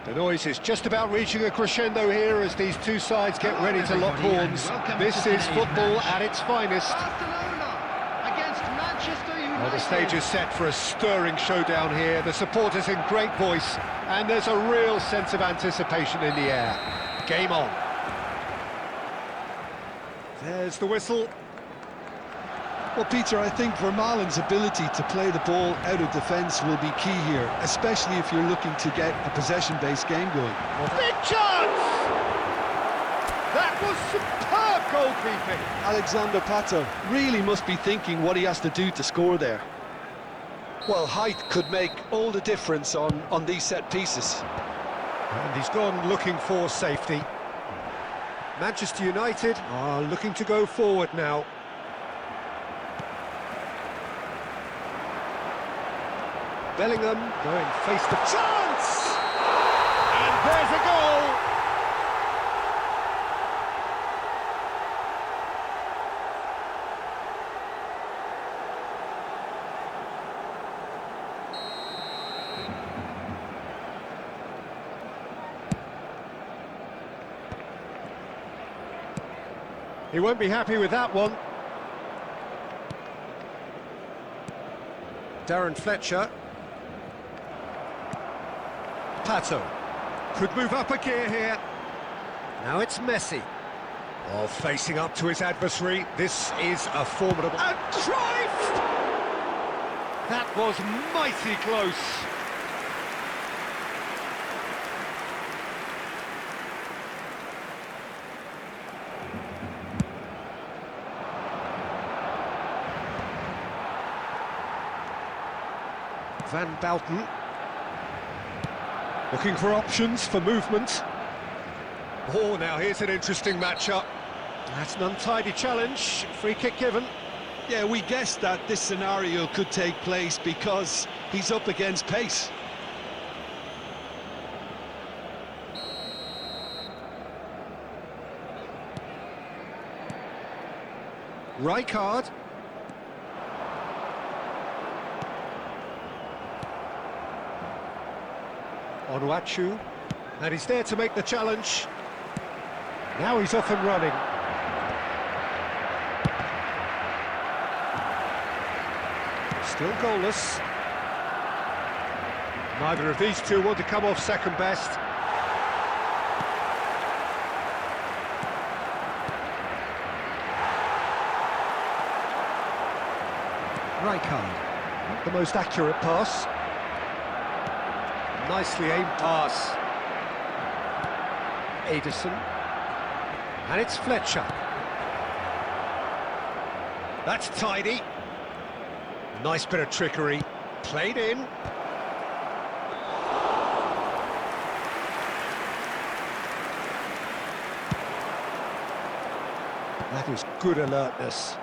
The noise is just about reaching a crescendo here as these two sides get ready to lock horns. This is football at its finest. Well, the stage is set for a stirring showdown here. The supporters in great voice, and there's a real sense of anticipation in the air. Game on. There's the whistle. Well, Peter, I think Vermaelen's ability to play the ball out of defence will be key here, especially if you're looking to get a possession-based game going. Big chance! That was superb goalkeeping. Alexander Pato really must be thinking what he has to do to score there. Well, height could make all the difference on these set pieces. And he's gone looking for safety. Manchester United are looking to go forward now. Bellingham going face to chance! And there's a goal! He won't be happy with that one. Darren Fletcher. Pato could move up a gear here. Now it's Messi. Oh, facing up to his adversary. This is a formidable... And Cruyff! That was mighty close. Van Balten. Looking for options for movement. Oh, now here's an interesting matchup. That's an untidy challenge. Free kick given. Yeah, we guessed that this scenario could take place because he's up against pace. Rijkaard. Onuachu, and he's there to make the challenge. Now he's off and running. Still goalless. Neither of these two want to come off second best. Rijkaard, not the most accurate pass. Nicely aimed pass. Ederson. And it's Fletcher. That's tidy. Nice bit of trickery. Played in. That is good alertness.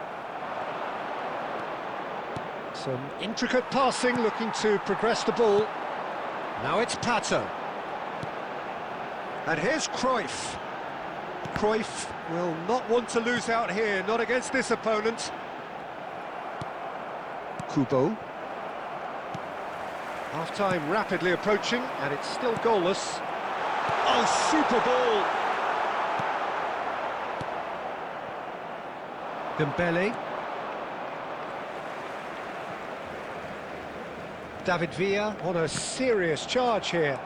Some intricate passing, looking to progress the ball. Now it's Pato. And here's Cruyff. Cruyff will not want to lose out here, not against this opponent. Kubo. Half-time rapidly approaching, and it's still goalless. Oh, super ball! Dembele. David Villa on a serious charge here.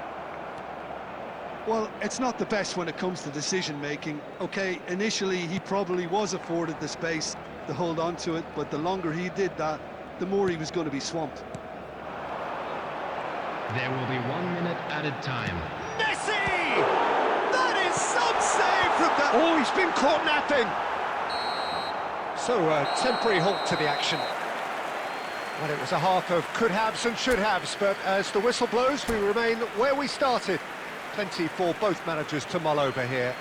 Well, it's not the best when it comes to decision-making. OK, initially he probably was afforded the space to hold on to it, but the longer he did that, the more he was going to be swamped. There will be 1 minute added time. Messi! That is some save from that... Oh, he's been caught napping! So, a temporary halt to the action. Well, it was a half of could-haves and should-haves, but as the whistle blows, we remain where we started. Plenty for both managers to mull over here.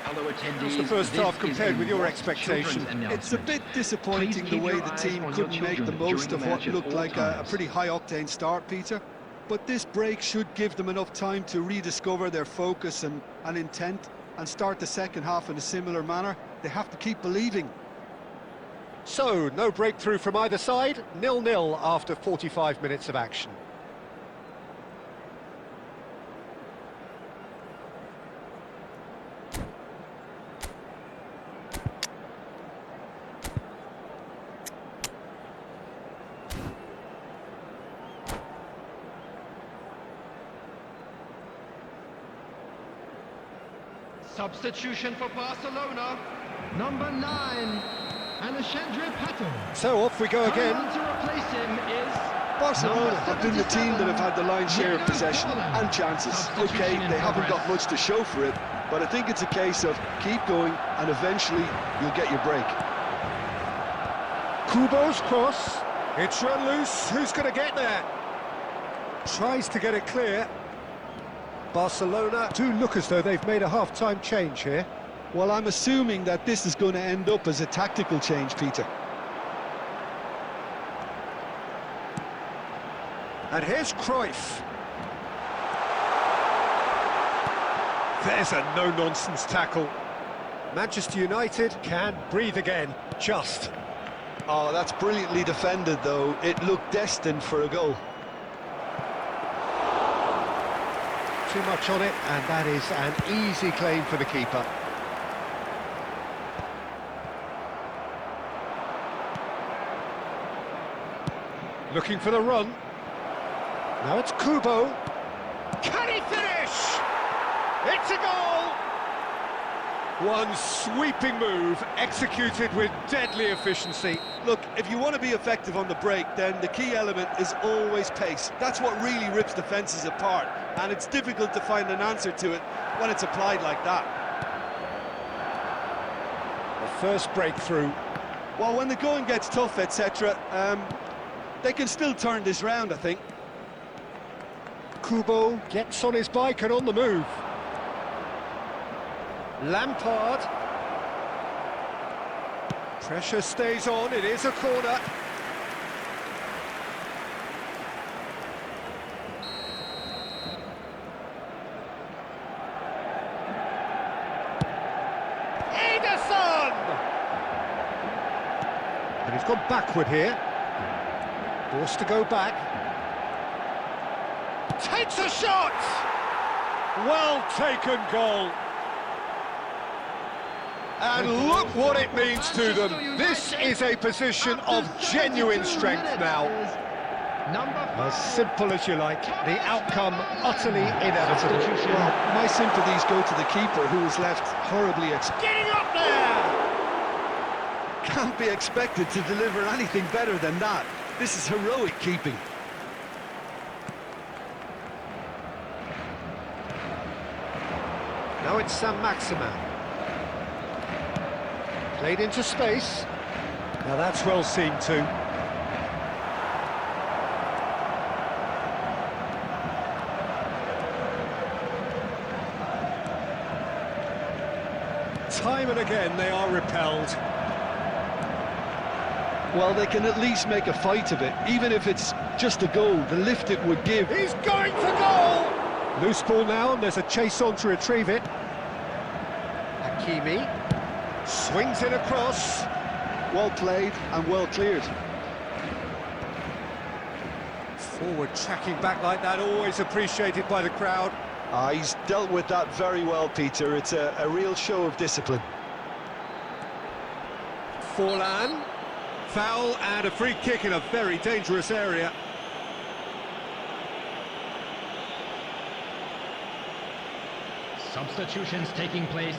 Hello, attendees. What's the first half compared with your expectation? It's a bit disappointing the way the team couldn't make the most of what looked like a pretty high-octane start, Peter. But this break should give them enough time to rediscover their focus and intent and start the second half in a similar manner. They have to keep believing. So, no breakthrough from either side, 0-0 after 45 minutes of action. Substitution for Barcelona. Number 9, Alexandre Pato. So off we go again. Coming on to replace him is Barcelona have been the team that have had the lion's share of possession and chances. Okay, they haven't got much to show for it, but I think it's a case of keep going and eventually you'll get your break. Kubo's cross. It's run loose. Who's going to get there? Tries to get it clear. Barcelona do look as though they've made a half-time change here. Well, I'm assuming that this is going to end up as a tactical change, Peter. And here's Cruyff. There's a no-nonsense tackle. Manchester United can breathe again, just. Oh, that's brilliantly defended, though. It looked destined for a goal. Too much on it, and that is an easy claim for the keeper. Looking for the run. Now it's Kubo. Can he finish? It's a goal! One sweeping move, executed with deadly efficiency. Look, if you want to be effective on the break, then the key element is always pace. That's what really rips defences apart, and it's difficult to find an answer to it when it's applied like that. The first breakthrough. Well, when the going gets tough, etc., they can still turn this round, I think. Kubo gets on his bike and on the move. Lampard. Pressure stays on, it is a corner. Ederson! And he's gone backward here. Forced to go back. Takes a shot! Well taken goal. And look what it means to them. This is a position of genuine strength now. As simple as you like, the outcome utterly inevitable. Well, my sympathies go to the keeper, who was left horribly exposed. Getting up there! Can't be expected to deliver anything better than that. This is heroic keeping. Now it's Saint-Maximin. Played into space. Now that's well seen too. Time and again they are repelled. Well, they can at least make a fight of it, even if it's just a goal. The lift it would give. He's going for goal! Loose ball now, and there's a chase on to retrieve it. Hakimi swings it across. Well played and well cleared. Forward tracking back like that, always appreciated by the crowd. He's dealt with that very well, Peter. It's a real show of discipline. Forlan. Foul and a free kick in a very dangerous area. Substitutions taking place.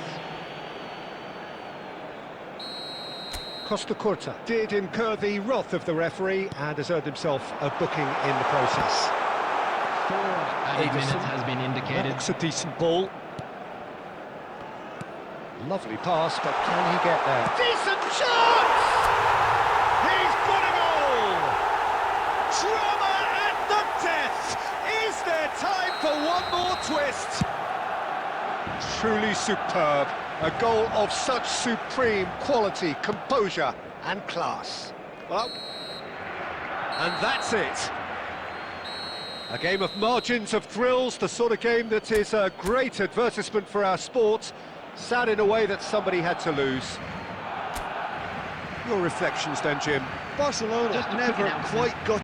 Costa Curta did incur the wrath of the referee and has earned himself a booking in the process. 4 added minutes has been That indicated. looks a decent ball. Lovely pass, but can he get there? Decent chance! He's got a goal! Drama at the death! Is there time for one more twist? Truly superb. A goal of such supreme quality, composure and class. Well, and that's it. A game of margins, of thrills, the sort of game that is a great advertisement for our sport. Sad in a way that somebody had to lose. Your reflections then, Jim? Barcelona Just a quick never announcement. quite got